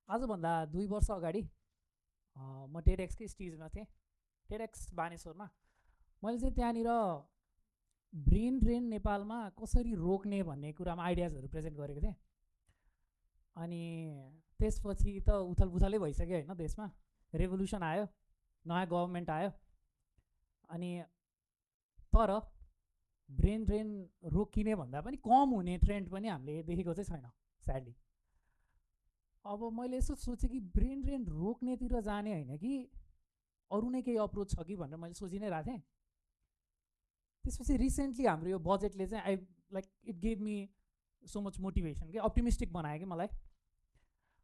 आजभन्दा 2 वर्ष अगाडि म टेडएक्सकै स्टेजमा थिएँ, टेडएक्स बानेश्वरमा। मैले चाहिँ त्यहाँनिर ब्रेन ड्रेन नेपालमा कसरी रोक्ने भन्ने कुरामा आइडियाजहरू प्रेजेन्ट गरेको थिएँ। अनि त्यसपछि त उथलपुथलै भइसक्यो होइन, देशमा रेभोल्युसन आयो, नयाँ गभर्मेन्ट आयो। अनि तर ब्रेन ड्रेन रोकिने भन्दा पनि कम हुने ट्रेन्ड पनि हामीले देखेको चाहिँ छैन स्याडली। अब मैले यसो सोचेँ कि ब्रेन ड्रेन रोक्नेतिर जाने होइन कि अरू नै केही अप्रोच छ कि भनेर मैले सोचि नै रहेको थिएँ। त्यसपछि रिसेन्टली हाम्रो यो बजेटले चाहिँ it gave me so much motivation कि अप्टिमिस्टिक बनायो कि मलाई।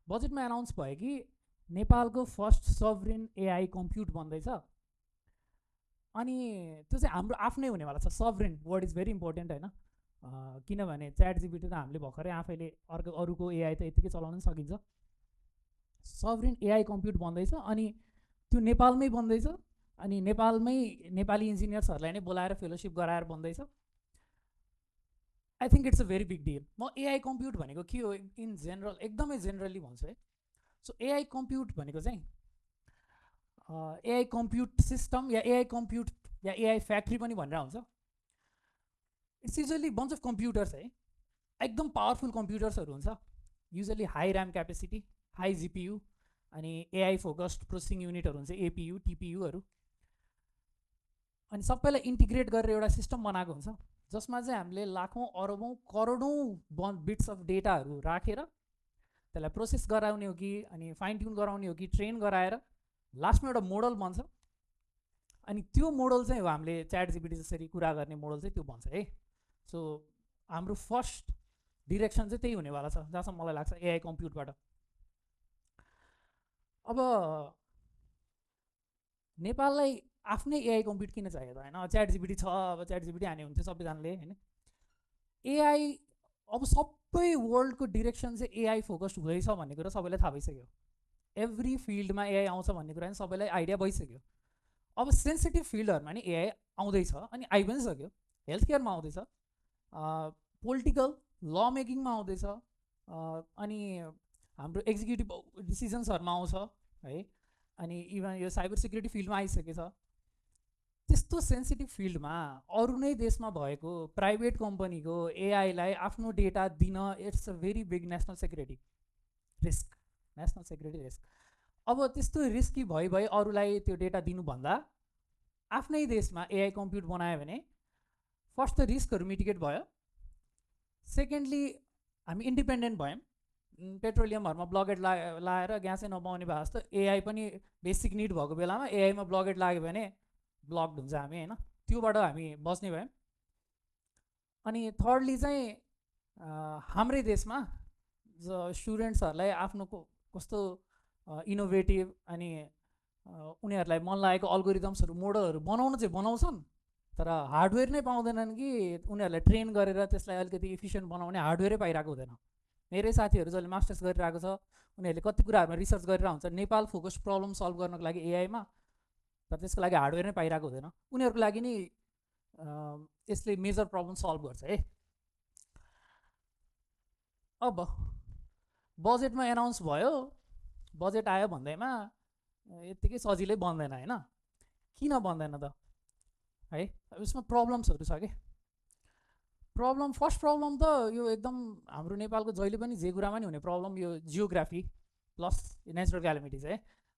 बजेटमा एनाउन्स भयो कि नेपालको फर्स्ट सभरेन एआई कम्प्युट बन्दैछ। अनि त्यो चाहिँ हाम्रो आफ्नै हुनेवाला छ। सभरेन वर्ड इज भेरी इम्पोर्टेन्ट होइन, किनभने च्याट जिपिटी त हामीले भर्खरै आफैले अरूको एआई त यतिकै चलाउन सकिन्छ। सभरेन एआई कम्प्युट बन्दैछ अनि त्यो नेपालमै बन्दैछ। अनि नेपालमै नेपाली इन्जिनियर्सहरूलाई नै बोलाएर फेलोसिप गराएर बन्दैछ। I think it's a very big deal. म एआई कम्प्युट भनेको के हो इन जेनरल एकदमै जेनरली भन्छु है। सो एआई कम्प्युट भनेको चाहिँ एआई कम्प्युट सिस्टम या एआई कम्प्युट या एआई फ्याक्ट्री पनि भनेर हुन्छ। It's usually bunch of computers है, एकदम पावरफुल कम्प्युटर्सहरू हुन्छ, usually high RAM capacity, high GPU, अनि एआई फोकस्ड प्रोसेसिङ युनिटहरू हुन्छ, एपियु टिपियुहरू। अनि सबैलाई इन्टिग्रेट गरेर एउटा सिस्टम बनाएको हुन्छ जसमा चाहिँ हामीले लाखौँ अरबौँ करोडौँ बिट्स अफ डेटाहरू राखेर त्यसलाई प्रोसेस गराउने हो कि अनि फाइन ट्युन गराउने हो कि ट्रेन गराएर लास्टमा एउटा मोडल बन्छ। अनि त्यो मोडल चाहिँ हो हामीले च्याट जिपिटी जसरी कुरा गर्ने मोडल चाहिँ त्यो बन्छ है। सो हाम्रो फर्स्ट डिरेक्सन चाहिँ त्यही हुनेवाला छ जहाँसम्म मलाई लाग्छ एआई कम्प्युटबाट। अब नेपाललाई आफ्नै एआई कम्प्युट किन चाहियो त होइन? च्याट जिपिटी छ, अब च्याट जिपिटी हाने हुन्थ्यो सबैजनाले होइन। एआई अब सबै वर्ल्डको डिरेक्सन चाहिँ एआई फोकस्ड हुँदैछ भन्ने कुरा सबैलाई थाहा भइसक्यो। एभ्री फिल्डमा एआई आउँछ भन्ने कुरा पनि सबैलाई आइडिया भइसक्यो। अब सेन्सिटिभ फिल्डहरूमा नि एआई आउँदैछ अनि आइ पनि सक्यो। हेल्थ केयरमा आउँदैछ, पोलिटिकल ल मेकिङमा आउँदैछ, अनि हाम्रो एक्जिक्युटिभ डिसिजन्सहरूमा आउँछ है। अनि इभन यो साइबर सिक्युरिटी फिल्डमा आइसकेछ। त्यस्तो सेन्सिटिभ फिल्डमा अरू नै देशमा भएको प्राइभेट कम्पनीको एआईलाई आफ्नो डेटा दिन it's a very big national security risk, national security risk. अब त्यस्तो रिस्की भई अरूलाई त्यो डेटा दिनुभन्दा आफ्नै देशमा एआई कम्प्युट बनायो भने फर्स्ट त रिस्कहरू मिटिगेट भयो, सेकेन्डली हामी इन्डिपेन्डेन्ट भयौँ। पेट्रोलियमहरूमा ब्लकेट लाएर ग्यासै नपाउने भए जस्तो एआई पनि बेसिक निड भएको बेलामा एआईमा ब्लकेट लाग्यो भने ब्लक्ड हुन्छ हामी होइन, त्योबाट हामी बच्ने भयौँ। अनि थर्डली चाहिँ हाम्रै देशमा स्टुडेन्ट्सहरूलाई आफ्नो कस्तो इनोभेटिभ अनि उनीहरूलाई मन लागेको अल्गोरिदम्सहरू मोडलहरू बनाउन चाहिँ बनाउँछन्, तर हार्डवेयर नै पाउँदैनन् कि उनीहरूलाई ट्रेन गरेर त्यसलाई अलिकति इफिसियन्ट बनाउने हार्डवेयरै पाइरहेको हुँदैन। मेरै साथीहरू जसले मास्टर्स गरिरहेको छ उनीहरूले कति कुराहरूमा रिसर्च गरेर हुन्छ नेपाल फोकस प्रब्लम सल्भ गर्नको लागि एआईमा, तर त्यसको लागि हार्डवेयर नै पाइरहेको हुँदैन। उनीहरूको लागि नि यसले मेजर प्रब्लम सल्भ गर्छ है। अब बजेटमा एनाउन्स भयो, बजेट आयो भन्दैमा यत्तिकै सजिलै बन्दैन होइन। किन बन्दैन त है? यसमा प्रब्लम्सहरू छ कि। फर्स्ट प्रब्लम त यो एकदम हाम्रो नेपालको जहिले पनि जे कुरामा नि हुने प्रब्लम, यो जियोग्राफी प्लस नेचुरल क्यालामिटिज है।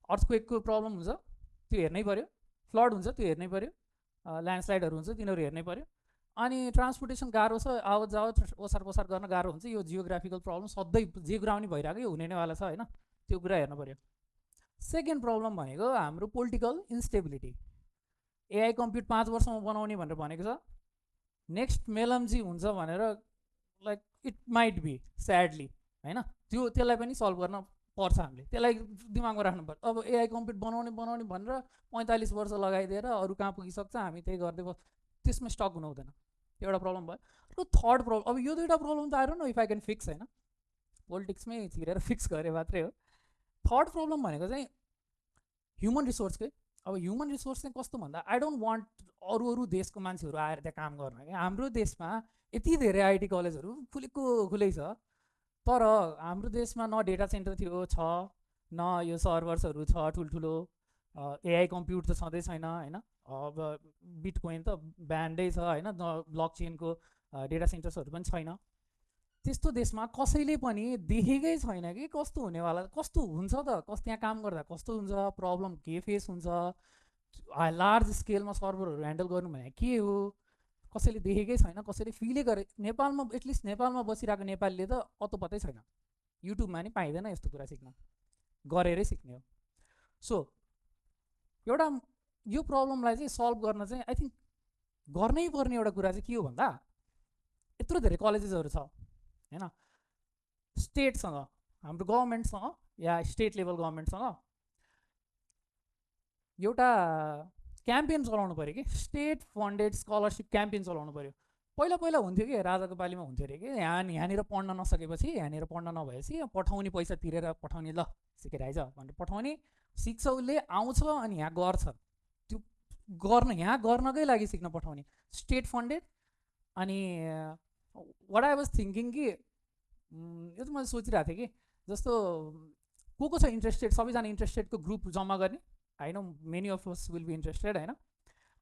अर्थक्वेकको प्रब्लम हुन्छ त्यो हेर्नै पऱ्यो, फ्लड हुन्छ त्यो हेर्नै पऱ्यो, ल्यान्डस्लाइडहरू हुन्छ तिनीहरू हेर्नै पऱ्यो। अनि ट्रान्सपोर्टेसन गाह्रो छ, आवत जावत ओसार पसार गर्न गाह्रो हुन्छ। यो जियोग्राफिकल प्रब्लम सधैँ जे कुरा पनि भइरहेको यो हुने नैवाला छ होइन, त्यो कुरा हेर्नु पऱ्यो। सेकेन्ड प्रब्लम भनेको हाम्रो पोलिटिकल इन्स्टेबिलिटी। एआई कम्प्युट 5 वर्षमा बनाउने भनेर भनेको छ, नेक्स्ट मेलम्जी हुन्छ भनेर like it might be sadly होइन। त्यसलाई पनि सल्भ गर्न पर्छ, हामीले त्यसलाई दिमागमा राख्नु पर्छ। अब एआई कम्प्युट बनाउने भनेर 45 वर्ष लगाइदिएर अरू कहाँ पुगिसक्छ हामी त्यही गर्दै त्यसमा स्टक हुनु हुँदैन। एउटा प्रब्लम भयो। अर्को थर्ड प्रब्लम, अब यो दुईवटा प्रब्लम त आएर न इफ आई क्यान फिक्स होइन, पोलिटिक्समै छिरेर फिक्स गरे मात्रै हो। थर्ड प्रब्लम भनेको चाहिँ ह्युमन रिसोर्सकै। अब ह्युमन रिसोर्स चाहिँ कस्तो भन्दा आई डोन्ट वान्ट अरू देशको मान्छेहरू आएर त्यहाँ काम गर्न। क्या हाम्रो देशमा यति धेरै आइटी कलेजहरू खुलेको खुलै छ, तर हाम्रो देशमा न डेटा सेन्टर थियो छ, न यो सर्भर्सहरू छ ठुल्ठुलो, एआई कम्प्युट त छँदै छैन होइन। अब बिटकोइन त ब्यान्डै छ होइन, ब्लक चेनको डेटा सेन्टर्सहरू पनि छैन। त्यस्तो देशमा कसैले पनि देखेकै छैन कि कस्तो हुनेवाला, कस्तो हुन्छ त, त्यहाँ काम गर्दा कस्तो हुन्छ, प्रब्लम के फेस हुन्छ, लार्ज स्केलमा सर्भरहरू ह्यान्डल गर्नु भने के हो, कसैले देखेकै छैन, कसैले फिलै गरे। नेपालमा एटलिस्ट नेपालमा बसिरहेको नेपालीले त अतो पत्तै छैन, युट्युबमा नि पाइँदैन यस्तो कुरा सिक्न, गरेरै सिक्ने हो। सो एउटा यो प्रब्लमलाई चाहिँ सल्भ गर्न चाहिँ आई थिङ्क गर्नै पर्ने एउटा कुरा चाहिँ के हो भन्दा, यत्रो धेरै कलेजेसहरू छ होइन, स्टेटसँग, हाम्रो गभर्मेन्टसँग या स्टेट लेभल गभर्मेन्टसँग एउटा क्याम्पेन चलाउनु पऱ्यो कि, स्टेट फन्डेड स्कलरसिप क्याम्पेन चलाउनु पऱ्यो। पहिला पहिला हुन्थ्यो कि राजाको पालीमा हुन्थ्यो अरे कि, यहाँनिर पढ्न नसकेपछि, यहाँनिर पढ्न नभएपछि पठाउने, पैसा तिरेर पठाउने, ल सिकेर आइज भनेर पठाउने, सिक्छ उसले, आउँछ अनि यहाँ गर्छ, त्यो गर्न, यहाँ गर्नकै लागि सिक्न पठाउने, स्टेट फन्डेड। अनि वाट आई वाज थिङ्किङ कि यो त मैले सोचिरहेको थिएँ कि जस्तो को छ इन्ट्रेस्टेड, सबैजना इन्ट्रेस्टेडको ग्रुप जम्मा गर्ने, I know many of us will be interested होइन।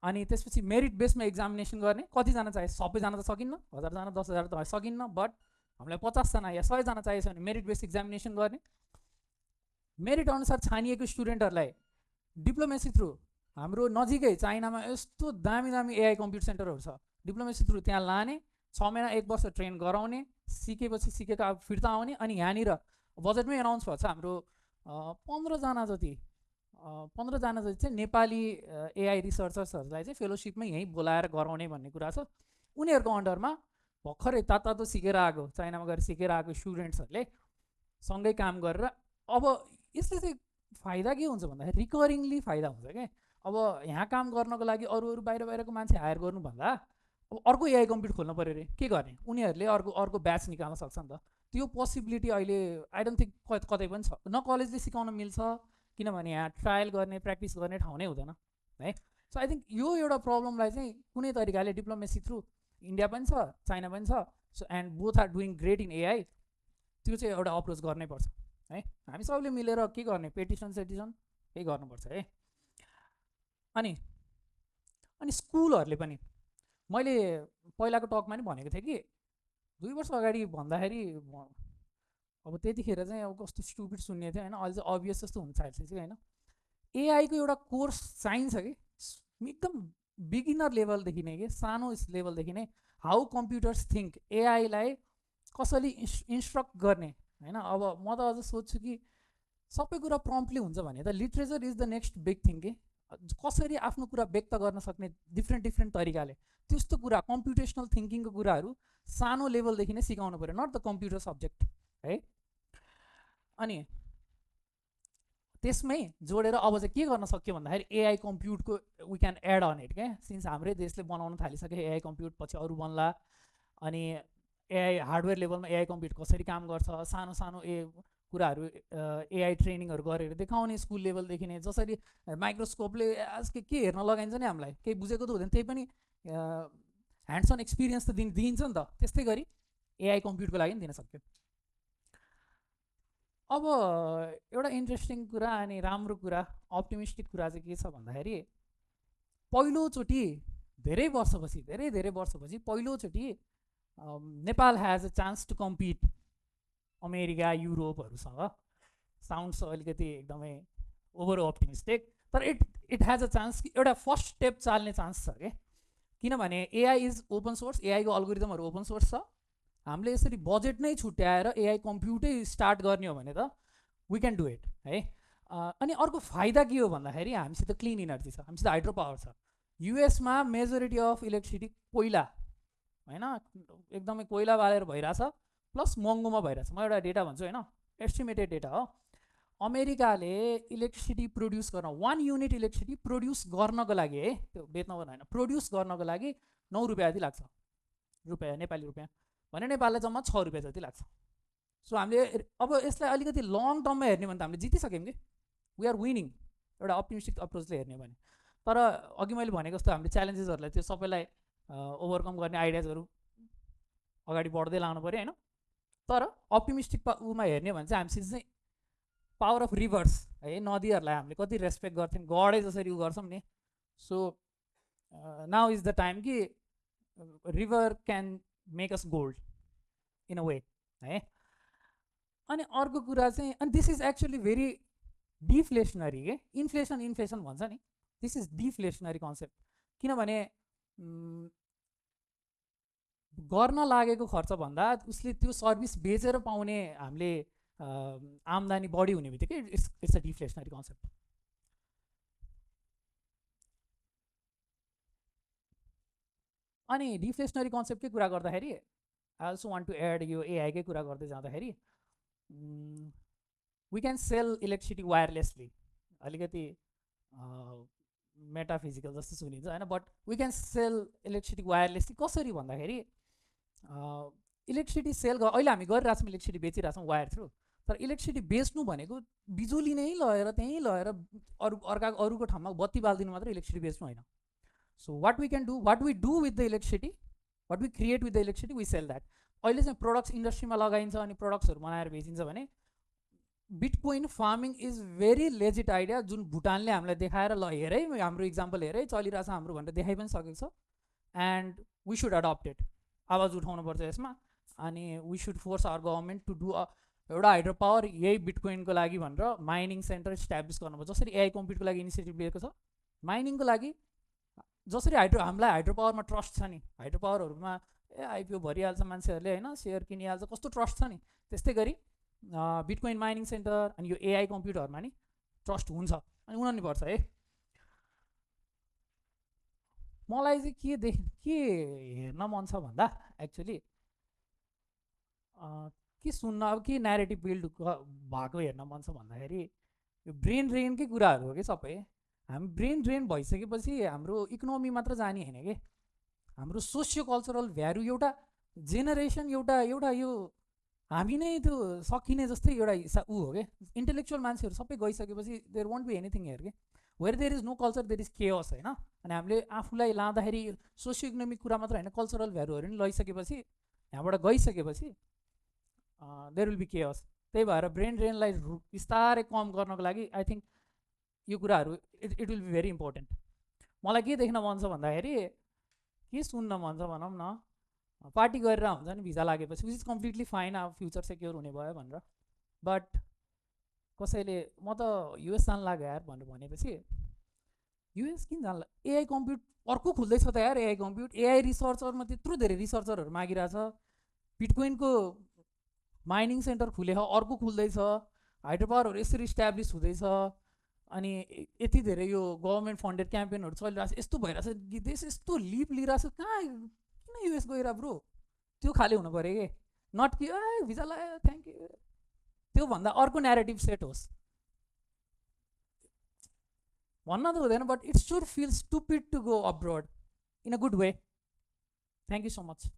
अनि त्यसपछि मेरिट बेसमा एक्जामिनेसन गर्ने, कतिजना चाहियो, सबैजना त सकिन्न, 1000 जना 10,000 त सकिन्न, बट हामीलाई 50 जना या 100 जना चाहिएछ भने मेरिट बेस एक्जामिनेसन गर्ने, मेरिट अनुसार छानिएको स्टुडेन्टहरूलाई डिप्लोमेसी थ्रु, हाम्रो नजिकै चाइनामा यस्तो दामी दामी एआई कम्प्युटर सेन्टरहरू छ, डिप्लोमेसी थ्रु त्यहाँ लाने, 6 महिना 1 वर्ष ट्रेन गराउने, सिकेपछि सिकेको अब फिर्ता आउने। अनि यहाँनिर बजेटमै एनाउन्स भएको छ हाम्रो 15 जना जति चाहिँ नेपाली एआई रिसर्चर्सहरूलाई चाहिँ फेलोसिपमै यहीँ बोलाएर गराउने भन्ने कुरा छ। उनीहरूको अन्डरमा भर्खरै तातो सिकेर आएको, चाइनामा गएर सिकेर आएको स्टुडेन्ट्सहरूले सँगै काम गरेर, अब यसले चाहिँ फाइदा के हुन्छ भन्दाखेरि रिकरिङली फाइदा हुन्छ क्या। अब यहाँ काम गर्नको लागि अरू बाहिरको मान्छे हायर गर्नुभन्दा अब अर्को एआई कम्प्युटर खोल्नु पऱ्यो अरे, के गर्ने, उनीहरूले अर्को ब्याच निकाल्न सक्छ नि त। त्यो पोसिबिलिटी अहिले आई डोन्ट थिङ्क कतै पनि छ, न कलेजले सिकाउन मिल्छ, किनभने यहाँ ट्रायल गर्ने, प्र्याक्टिस गर्ने ठाउँ नै हुँदैन है। सो आई थिङ्क यो एउटा प्रब्लमलाई चाहिँ कुनै तरिकाले डिप्लोमेसी थ्रु, इन्डिया पनि छ चाइना पनि छ, so and both are doing great in AI, त्यो चाहिँ एउटा अप्रोच गर्नै पर्छ है। हामी सबैले मिलेर के गर्ने, पेटिसन केही गर्नुपर्छ है। अनि स्कुलहरूले पनि, मैले पहिलाको टकमा नि भनेको थिएँ कि 2 वर्ष अगाडि भन्दाखेरि अब त्यतिखेर चाहिँ अब कस्तो स्टुपिड सुन्ने थियो होइन, अहिले चाहिँ अभियस जस्तो हुन्छ अहिले चाहिँ होइन। एआईको एउटा कोर्स चाहिन्छ कि एकदम बिगिनर लेभलदेखि नै, कि सानो लेभलदेखि नै, हाउ कम्प्युटर्स थिङ्क, एआईलाई कसरी इन्स्ट्रक्ट गर्ने होइन। अब म त अझ सोध्छु कि सबै कुरा प्रम्प्टली हुन्छ भने त literature is the next big thing कि, कसरी आफ्नो कुरा व्यक्त गर्न सक्ने डिफ्रेन्ट तरिकाले, त्यस्तो कुरा कम्प्युटेसनल थिङ्किङको कुराहरू सानो लेभलदेखि नै सिकाउनु पऱ्यो, नट द कम्प्युटर सब्जेक्ट है। अनि त्यसमै जोडेर अब चाहिँ के गर्न सक्यो भन्दाखेरि एआई कम्प्युटको we can add on it क्या, सिन्स हाम्रै देशले बनाउन थालिसक्यो एआई कम्प्युट, पछि अरू बन्ला। अनि एआई हार्डवेयर लेभलमा एआई कम्प्युट कसरी काम गर्छ, सानो कुराहरू एआई ट्रेनिङहरू गरेर देखाउने स्कुल लेभलदेखि नै, जसरी माइक्रोस्कोपले आज के हेर्न लगाइन्छ नि हामीलाई, केही बुझेको त हुँदैन, त्यही पनि ह्यान्ड्स अन एक्सपिरियन्स त दिइन्छ नि त, त्यस्तै गरी एआई कम्प्युटको लागि पनि दिन सक्यो। अब एउटा इन्ट्रेस्टिङ कुरा अनि राम्रो कुरा, अप्टिमिस्टिक कुरा चाहिँ के छ भन्दाखेरि, पहिलोचोटि धेरै वर्षपछि पहिलोचोटि Nepal has a chance to compete America युरोपहरूसँग। साउन्ड्स अलिकति एकदमै ओभर अप्टिमिस्टिक, तर इट हेज अ चान्स, एउटा फर्स्ट स्टेप चाल्ने चान्स छ क्या। किनभने एआई इज ओपन सोर्स, एआईको अल्गोरिदमहरू ओपन सोर्स छ। हामीले यसरी बजेट नै छुट्याएर एआई कम्प्युटै स्टार्ट गर्ने हो भने त वी क्यान डु इट है। अनि अर्को फाइदा के हो भन्दाखेरि हामीसित क्लिन इनर्जी छ, हामीसित हाइड्रो पावर छ। युएसमा मेजोरिटी अफ इलेक्ट्रिसिटी कोइला होइन, एकदमै कोइला बालेर भइरहेछ, प्लस महँगोमा भइरहेछ। म एउटा डेटा भन्छु होइन, एस्टिमेटेड डेटा हो। अमेरिकाले इलेक्ट्रिसिटी प्रड्युस गर्न, 1 युनिट इलेक्ट्रिसिटी प्रड्युस गर्नको लागि है, त्यो बेच्न होइन, प्रड्युस गर्नको लागि 9 रुपियाँ जति लाग्छ, नेपाली रुपियाँ भने नेपाललाई जम्मा 6 रुपियाँ जति लाग्छ। सो हामीले अब यसलाई अलिकति लङ टर्ममा हेर्ने भने त हामीले जितिसक्यौँ कि, वी आर विनिङ, एउटा अप्टिमिस्टिक अप्रोचले हेर्ने भने। तर अघि मैले भनेको जस्तो हामीले च्यालेन्जेसहरूलाई त्यो सबैलाई ओभरकम गर्ने आइडियाजहरू अगाडि बढ्दै लानु पऱ्यो होइन। तर अप्टिमिस्टिक उमा हेर्ने भने चाहिँ हामीसित चाहिँ पावर अफ रिभर्स है, नदीहरूलाई हामीले कति रेस्पेक्ट गर्थ्यौँ, गडै जसरी उ गर्छौँ नि। So now is the time कि river can make us gold in a way है। अनि अर्को कुरा चाहिँ, अनि this is actually very deflationary के, इन्फ्लेसन भन्छ नि, दिस इज डिफ्लेसनरी कन्सेप्ट। किनभने गर्न लागेको खर्चभन्दा उसले त्यो सर्भिस बेचेर पाउने हामीले आम्दानी बढी हुने बित्तिकै इट्स अ डिफ्लेसनरी कन्सेप्ट। अनि डिफ्लेसनरी कन्सेप्टकै कुरा गर्दाखेरि I also want to add यो एआईकै कुरा गर्दै जाँदाखेरि we can sell electricity wirelessly, अलिकति मेटाफिजिकल जस्तो सुनिन्छ होइन, but we can sell electricity wirelessly. कसरी भन्दाखेरि इलेक्ट्रिसिटी सेल अहिले हामी गरिरहेको छौँ, इलेक्ट्रिसिटी बेचिरहेछौँ वायर थ्रु, तर इलेक्ट्रिसिटी बेच्नु भनेको बिजुली नै लगेर त्यहीँ लगेर अरूको ठाउँमा बत्ती बालिदिनु मात्रै इलेक्ट्रिसिटी बेच्नु होइन। So what we can do, what we do with the electricity, what we create with the electricity, we sell that. अहिले चाहिँ प्रोडक्ट्स इन्डस्ट्रीमा लगाइन्छ अनि प्रोडक्ट्सहरू बनाएर बेचिन्छ भने bitcoin farming is very legit idea, जुन भुटानले हामीलाई देखाएर ल हेरै हाम्रो इक्जाम्पल हेरै चलिरहेछ हाम्रो भनेर देखाइ पनि सकेको छ। And we should adopt it, आवाज उठाउनुपर्छ यसमा। अनि we should force our government to do एउटा हाइड्रो पावर यही बिटकोइनको लागि भनेर माइनिङ सेन्टर इस्टाब्लिस गर्नुपर्छ। जसरी एआई कम्प्युटरको लागि इनिसिएटिभ लिएको छ, माइनिङको लागि जसरी हामीलाई हाइड्रो पावरमा ट्रस्ट छ नि, हाइड्रो पावरहरूमा आइपिओ भरिहाल्छ मान्छेहरूले होइन, सेयर किनिहाल्छ, कस्तो ट्रस्ट छ नि, त्यस्तै गरी बिटकोइन माइनिङ सेन्टर अनि यो एआई कम्प्युटरमा नि ट्रस्ट हुन्छ अनि हुन नि पर्छ है। मलाई चाहिँ के हेर्न मन छ भन्दा एक्चुअली के सुन्न, अब के न्यारेटिभ बिल्ड भएको हेर्न मन छ भन्दाखेरि यो ब्रेन ड्रेनकै कुराहरू हो कि सबै। हामी ब्रेन ड्रेन भइसकेपछि हाम्रो इकोनोमी मात्र जाने होइन कि, हाम्रो सोसियो कल्चरल भ्यालु एउटा जेनेरेसन एउटा यो हामी नै त्यो सकिने जस्तै एउटा ऊ हो कि। इन्टेलेक्चुअल मान्छेहरू सबै गइसकेपछि there won't be anything here के, where there is no culture there is chaos होइन। अनि हामीले आफूलाई लाँदाखेरि सोसियो इकोनोमिक कुरा मात्र होइन, कल्चरल भ्यालुहरू पनि लैसकेपछि, यहाँबाट गइसकेपछि देयर विल बी केओस। त्यही भएर ब्रेन ड्रेनलाई बिस्तारै कम गर्नको लागि आई थिङ्क यो कुराहरू it will be very important. मलाई के देख्न मन छ भन्दाखेरि, के सुन्न मन छ भनौँ न, पार्टी गरेर हुन्छ नि भिजा लागेपछि, विच इज कम्प्लिटली फाइन, अब फ्युचर सेक्योर हुने भयो भनेर। बट कसैले म त युएस जान लाग्यो यार भनेर भनेपछि युएस किन जान्ला, एआई कम्प्युट अर्को खुल्दैछ त यार, एआई कम्प्युट, एआई रिसर्चरमा त्यत्रो धेरै रिसर्चरहरू मागिरहेछ, बिटकोइनको माइनिङ सेन्टर खुलेछ, अर्को खुल्दैछ, हाइड्रो पावरहरू यसरी इस्ट्याब्लिस हुँदैछ, अनि यति धेरै यो गभर्मेन्ट फन्डेड क्याम्पेनहरू चलिरहेछ, यस्तो भइरहेछ, देश यस्तो लिप लिइरहेछ, कहाँ किन युएस गएर ब्रो, त्यो खाले हुनु पऱ्यो कि, नट कि भिजा लगायो थ्याङ्क यू, त्योभन्दा अर्को न्यारेटिभ सेट होस् भन्न त हुँदैन, but it should feel stupid to go abroad in a good way. Thank you so much.